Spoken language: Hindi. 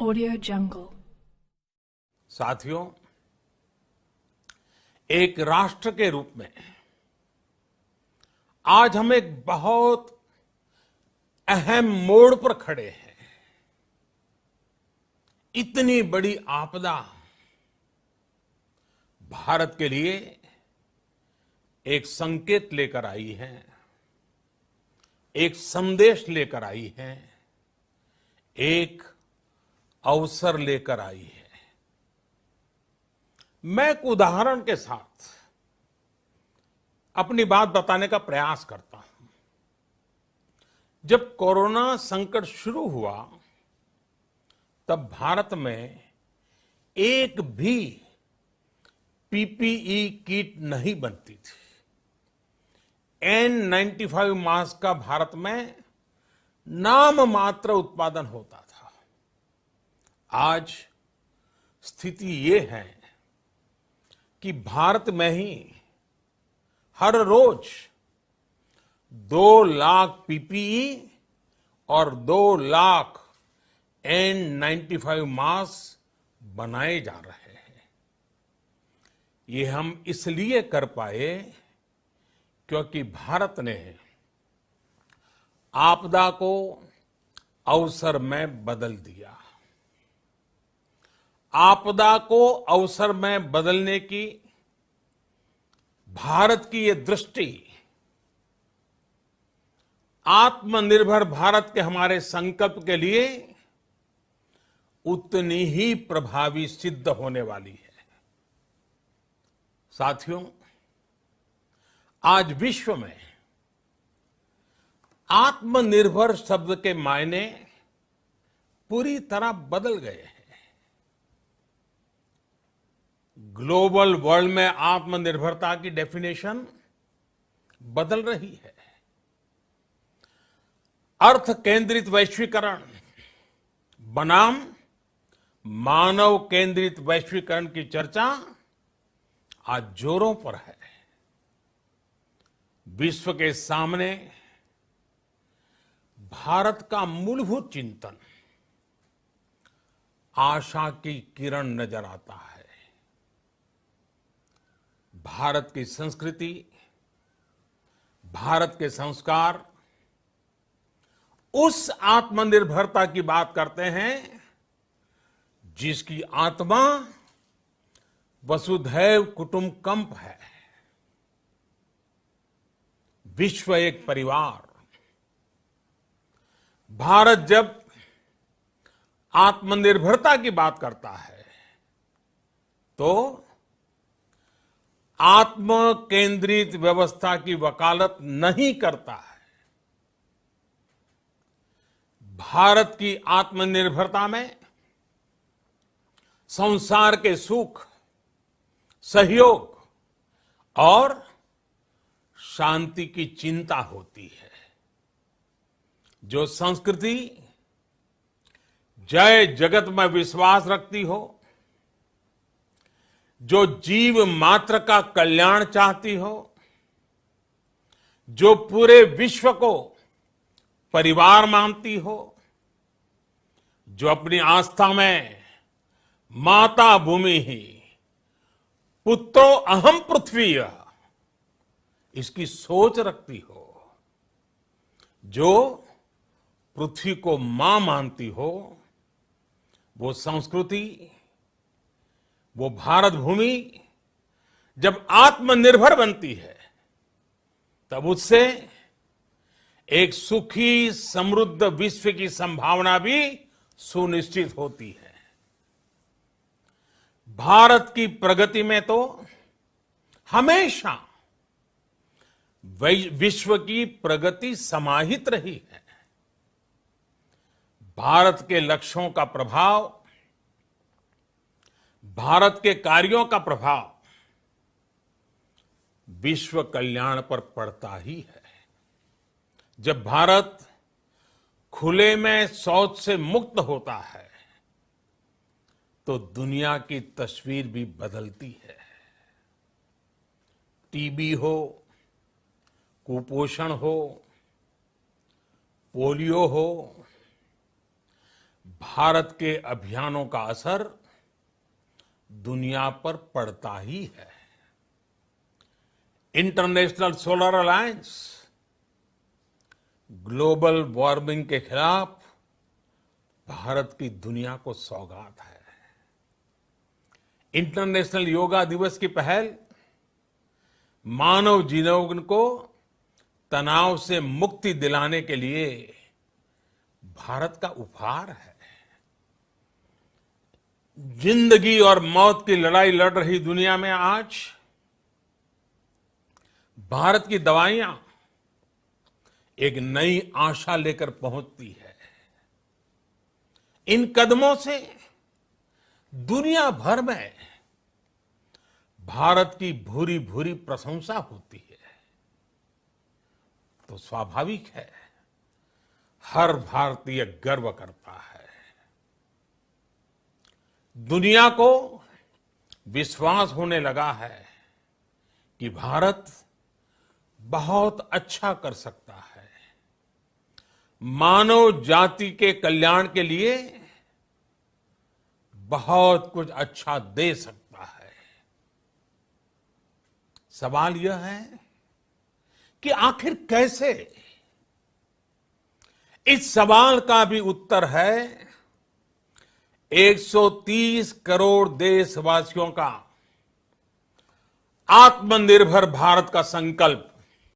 Audio Jungle. साथियों, एक राष्ट्र के रूप में आज हम एक बहुत अहम मोड़ पर खड़े हैं। इतनी बड़ी आपदा भारत के लिए एक संकेत लेकर आई है, एक संदेश लेकर आई है, एक अवसर लेकर आई है। मैं एक उदाहरण के साथ अपनी बात बताने का प्रयास करता हूं। जब कोरोना संकट शुरू हुआ, तब भारत में एक भी पीपीई किट नहीं बनती थी। N95 मास्क का भारत में नाम मात्र उत्पादन होता था। आज स्थिति ये है कि भारत में ही हर रोज 2 लाख पीपीई और 2 लाख N95 मास्क बनाए जा रहे हैं। ये हम इसलिए कर पाए क्योंकि भारत ने आपदा को अवसर में बदल दिया। आपदा को अवसर में बदलने की भारत की ये दृष्टि आत्मनिर्भर भारत के हमारे संकल्प के लिए उतनी ही प्रभावी सिद्ध होने वाली है। साथियों, आज विश्व में आत्मनिर्भर शब्द के मायने पूरी तरह बदल गए हैं। ग्लोबल वर्ल्ड में आत्मनिर्भरता की डेफिनेशन बदल रही है। अर्थ केंद्रित वैश्वीकरण बनाम मानव केंद्रित वैश्वीकरण की चर्चा आज जोरों पर है। विश्व के सामने भारत का मूलभूत चिंतन आशा की किरण नजर आता है। भारत की संस्कृति, भारत के संस्कार उस आत्मनिर्भरता की बात करते हैं जिसकी आत्मा वसुधैव कुटुंबकम है। विश्व एक परिवार। भारत जब आत्मनिर्भरता की बात करता है तो आत्म केंद्रित व्यवस्था की वकालत नहीं करता है। भारत की आत्मनिर्भरता में संसार के सुख, सहयोग और शांति की चिंता होती है। जो संस्कृति जय जगत में विश्वास रखती हो, जो जीव मात्र का कल्याण चाहती हो, जो पूरे विश्व को परिवार मानती हो, जो अपनी आस्था में माता भूमि ही पुत्रो अहम पृथ्वी इसकी सोच रखती हो, जो पृथ्वी को मां मानती हो, वो संस्कृति, वो भारत भूमि जब आत्मनिर्भर बनती है तब उससे एक सुखी समृद्ध विश्व की संभावना भी सुनिश्चित होती है। भारत की प्रगति में तो हमेशा विश्व की प्रगति समाहित रही है। भारत के लक्ष्यों का प्रभाव, भारत के कार्यों का प्रभाव विश्व कल्याण पर पड़ता ही है। जब भारत खुले में शौच से मुक्त होता है तो दुनिया की तस्वीर भी बदलती है। टीबी हो, कुपोषण हो, पोलियो हो, भारत के अभियानों का असर दुनिया पर पड़ता ही है। International solar alliance global warming के खिलाफ भारत की दुनिया को सौगात है। इंटरनेशनल योगा दिवस की पहल मानव जीवन को तनाव से मुक्ति दिलाने के लिए भारत का उपहार है। जिंदगी और मौत की लड़ाई लड़ रही दुनिया में आज भारत की दवाइयां एक नई आशा लेकर पहुंचती है। इन कदमों से दुनिया भर में भारत की भूरी भूरी प्रशंसा होती है। तो स्वाभाविक है, हर भारतीय गर्व करता है। दुनिया को विश्वास होने लगा है कि भारत बहुत अच्छा कर सकता है, मानव जाति के कल्याण के लिए बहुत कुछ अच्छा दे सकता है। सवाल यह है कि आखिर कैसे? इस सवाल का भी उत्तर है 130 करोड़ देशवासियों का आत्मनिर्भर भारत का संकल्प।